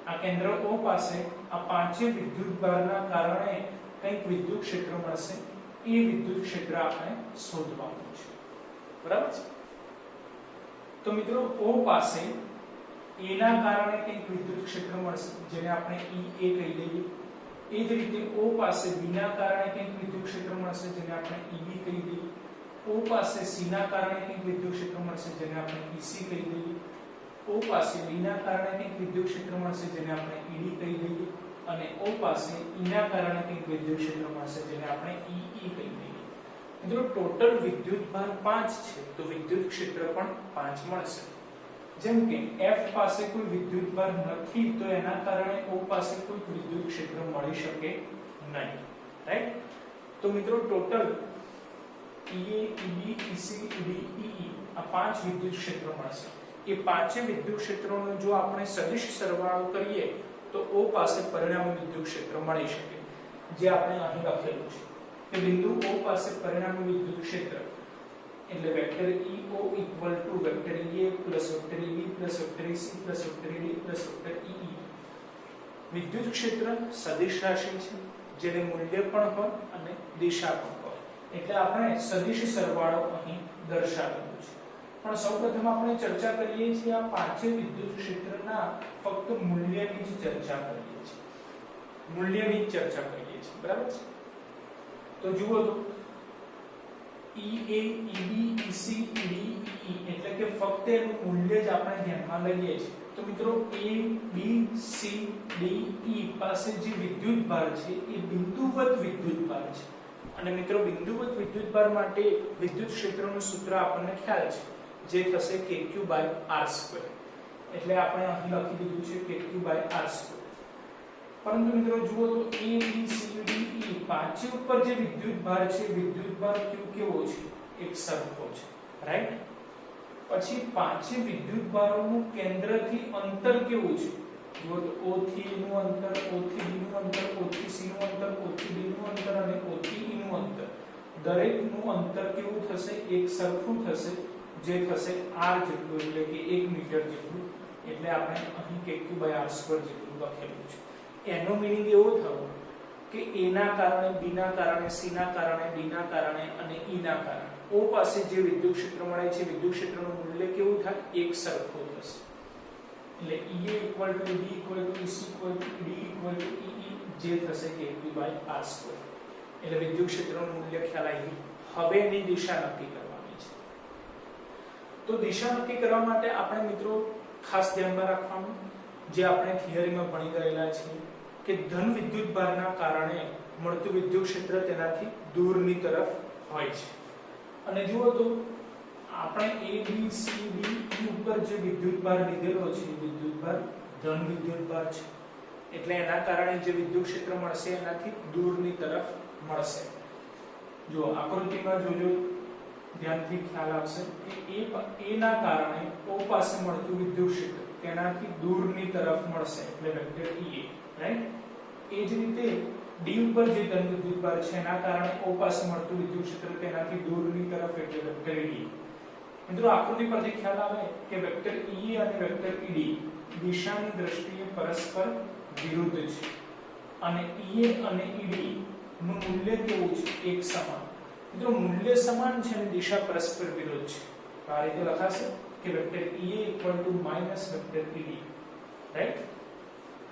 આ કેન્દ્ર O પાસે આ પાંચે વિદ્યુતભારના કારણે કંઈક વિદ્યુત ક્ષેત્ર મળશે, એ વિદ્યુત ક્ષેત્ર આપણે શોધવાનું છે, બરાબર છે। તો મિત્રો O પાસે A ના કારણે કંઈક વિદ્યુત ક્ષેત્ર મળશે જેને આપણે EA કહી દઈએ, એ જ રીતે O પાસે B ના કારણે કંઈક વિદ્યુત ક્ષેત્ર મળશે જેને આપણે EB કહી દઈએ, O પાસે C ના કારણે કંઈક વિદ્યુત ક્ષેત્ર મળશે જેને આપણે EC કહી દઈએ, O પાસે B ના કારણે કંઈક વિદ્યુત ક્ષેત્ર મળશે જેને આપણે ED કહી દઈએ અને O પાસે E ના કારણે કંઈક વિદ્યુત ક્ષેત્ર મળશે જેને આપણે EE કહી દઈએ। મિત્રો ટોટલ વિદ્યુતભાર 5 છે તો વિદ્યુત ક્ષેત્ર પણ 5 મળશે। જેમ કે F પાસે કોઈ વિદ્યુતભાર નથી તો એના કારણે O પાસે કોઈ વિદ્યુત ક્ષેત્ર મળી શકે નહીં, રાઈટ। તો મિત્રો total EA EB EC ED EE આ 5 વિદ્યુત ક્ષેત્રો મળશે। એ પાંચે વિદ્યુત ક્ષેત્રોનો જો આપણે સદિશ સરવાળો કરીએ તો O પાસે પરિણામી વિદ્યુત ક્ષેત્ર મળી શકે, જે આપણે અહીં લખેલું છે કે બિંદુ O પાસે પરિણામી વિદ્યુત ક્ષેત્ર એટલે vector EO equal to vector EA plus vector EB plus vector EC plus vector ED plus vector EE। વિદ્યુત ક્ષેત્ર સદિશ રાશિ છે જેને મૂલ્ય પણ હોય અને દિશા પણ હોય, એટલે આપણે સદિશ સરવાળો અહીં દર્શાવેલો છે। પણ સૌપ્રથમ આપણે ચર્ચા કરીએ છીએ આ પાંચે વિદ્યુત ક્ષેત્રના ફક્ત મૂલ્યની જ ચર્ચા કરીએ છીએ, મૂલ્યની જ ચર્ચા કરીએ છીએ, બરાબર છે। તો જુઓ તો EA EB EC ED EE એટલે કે ફક્ત એનું મૂલ્ય જ આપણે ધ્યાનમાં લઈએ છીએ। તો મિત્રો A B C D E પાસે જે વિદ્યુતભાર છે એ બિંદુવત વિદ્યુતભાર છે અને મિત્રો બિંદુવત વિદ્યુતભાર માટે વિદ્યુત ક્ષેત્રનું સૂત્ર આપણને ખ્યાલ છે, જે થશે kq/r², એટલે આપણે અહીં લખી દીધું છે kq/r²। પરંતુ મિત્રો જુઓ તો A B C D E પાંચે ઉપર જે વિદ્યુતભાર છે વિદ્યુતભાર q કેવો છે, એક સરખો છે, રાઈટ। પછી પાંચે વિદ્યુતભારોનું કેન્દ્રથી અંતર કેવું છે? જો O થી A નું અંતર, O થી B નું અંતર, O થી C નું અંતર, O થી D નું અંતર અને O થી E નું અંતર, દરેકનું અંતર કેવું થશે? એક સરખું થશે, જે થશે r જેટલું, એટલે કે 1 મીટર જેટલું. એટલે આપણે અહીં kq/r² જેટલું લખેલું છે. એનો મીનિંગ એવો થયો કે A ના કારણે, B ના કારણે, C ના કારણે, D ના કારણે અને E ના કારણે O પાસે જે વિદ્યુત ક્ષેત્ર મળે છે, વિદ્યુત ક્ષેત્રનું મૂલ્ય કેવું થાય? એક સરખું થશે. એટલે EA = D = EC = D = EE, જે થશે kq/r². એટલે વિદ્યુત ક્ષેત્રનું મૂલ્ય ખ્યાલ આવી. હવે એની દિશા નક્કી કરવાની છે. તો દિશા નક્કી કરવા માટે આપણે મિત્રો ખાસ ધ્યાનમાં રાખવાનું, જે આપણે થિયરીમાં ભણી ગયેલા છીએ, કે ધન વિદ્યુતભારના કારણે મળતું વિદ્યુત ક્ષેત્ર તેનાથી દૂરની તરફ હોય છે. અને જુઓ તો આપણે A B C D E ઉપર જે વિદ્યુતભાર લીધેલો છે, વિદ્યુતભાર ધન વિદ્યુતભાર છે, એટલે એના કારણે જે વિદ્યુત ક્ષેત્ર મળશે એનાથી દૂરની તરફ મળશે. જો આકૃતિમાં જોજો, ધ્યાનથી ખ્યાલ આવશે કે A ના કારણે O પાસે મળતું વિદ્યુત ક્ષેત્ર તેનાથી દૂરની તરફ મળશે, એટલે વેક્ટર EA, રાઈટ? એ જ રીતે D ઉપર જે ધન વિદ્યુતભાર છે એના કારણે O પાસે મળતું વિદ્યુત ક્ષેત્ર તેનાથી દૂરની તરફ, એટલે વેક્ટર ED. મિત્રો આકૃતિ પરથી ખ્યાલ આવે કે વેક્ટર EA અને વેક્ટર ED દિશાની દ્રષ્ટિએ પરસ્પર વિરુદ્ધ છે, અને EA અને ED નું મૂલ્ય કેવું છે? એક સમાન. મિત્રો મૂલ્ય સમાન છે અને દિશા પરસ્પર વિરુદ્ધ છે, તો આ રીતે લખાશે કે vector EA = vector ED, right?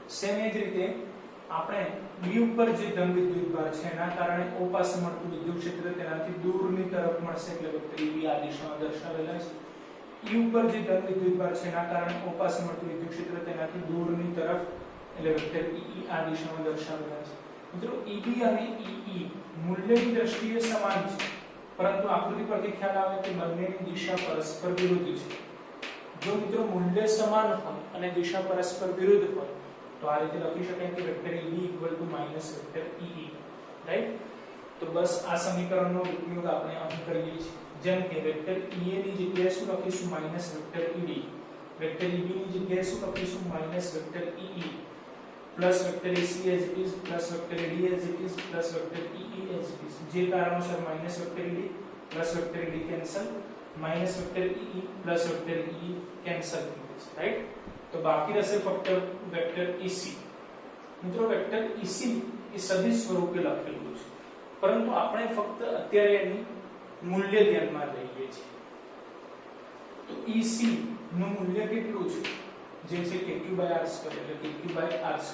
Same એ જ રીતે આપણે B ઉપર જે ધન વિદ્યુતભાર છે એના કારણે O પાસે મળતું વિદ્યુત ક્ષેત્ર તેનાથી દૂરની તરફ મળશે, એટલે વેક્ટર EB આ દિશામાં દર્શાવેલા છે. E ઉપર જે ધન વિદ્યુતભાર છે એના કારણે O પાસે મળતું વિદ્યુત ક્ષેત્ર તેનાથી દૂરની તરફ, એટલે વેક્ટર EE આ દિશામાં દર્શાવેલા છે. મિત્રો EB અને EE મૂલ્યની દ્રષ્ટિએ સમાન છે, પરંતુ આકૃતિ પરથી ખ્યાલ આવે કે બંનેની દિશા પરસ્પર વિરુદ્ધ છે. જો મિત્રો મૂલ્ય સમાન હોય અને દિશા પરસ્પર વિરુદ્ધ હોય તો આ રીતે લખી શકાય કે vector EB = vector EE, right? તો બસ આ સમીકરણનો ઉપયોગ આપણે અહીં કરીએ છીએ. જેમ કે વેક્ટર EA ની જગ્યાએ શું લખીશું? Vector ED. વેક્ટર EB ની જગ્યાએ શું લખીશું? Vector EE, plus vector EC as it is, plus vector ED as it is, plus vector EE as it is. જે કારણોસર vector ED plus vector ED cancel, vector EE plus vector EE cancel થઈ જશે, right? તો બાકી રહેશે ફક્ત vector EC. મિત્રો vector EC એ સદિશ સ્વરૂપે લખેલું છે, પરંતુ આપણે ફક્ત અત્યારે એની મૂલ્ય ધ્યાનમાં લઈએ છીએ. તો EC નું મૂલ્ય કેટલું છે? જે છે kq/r², એટલે kq/r².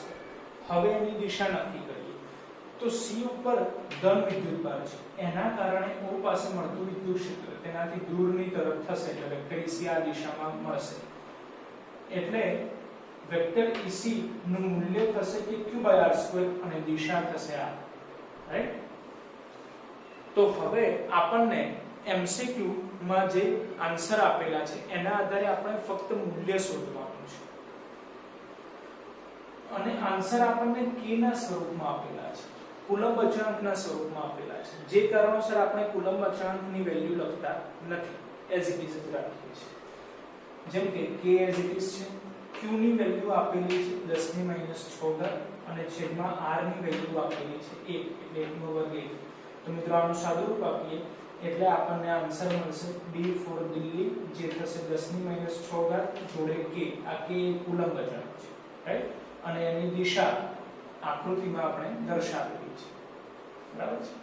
હવે એની દિશા નક્કી કરીએ. તો C ઉપર ધન વિદ્યુતભાર છે, એના કારણે O પાસે મળતું વિદ્યુત ક્ષેત્ર તેનાથી દૂરની તરફ થશે, એટલે વેક્ટર EC આ દિશામાં મળશે. એટલે વેક્ટર EC નું મૂલ્ય થશે kq/r² અને દિશા થશે આ, રાઈટ? તો હવે આપણને MCQ માં જે આન્સર આપેલા છે એના આધારે આપણે ફક્ત મૂલ્ય શોધવાનું છે, અને આન્સર આપણને k ના સ્વરૂપમાં આપેલા છે, કુલંબ અચળાંકના સ્વરૂપમાં આપેલા છે. જે કારણોસર આપણે કુલંબ અચળાંકની વેલ્યુ લખતા નથી, એઝ ઇટ ઇઝ જ રાખીએ છીએ. જેમ કે k એઝ ઇટ ઇઝ છે, q ની વેલ્યુ આપેલી છે 10⁻6 અને છેદમાં r ની વેલ્યુ આપેલી છે 1, એટલે 1/2. તો મિત્રો આનું સાદુરૂપ આપીએ એટલે આપણને આન્સર મળશે D for દિલ્હી, જે થશે 10⁻6 જોડે k. આ k કુલંબ અચળાંક છે, રાઈટ? અને એની દિશા આકૃતિમાં આપણે દર્શાવેલી છે, બરાબર છે?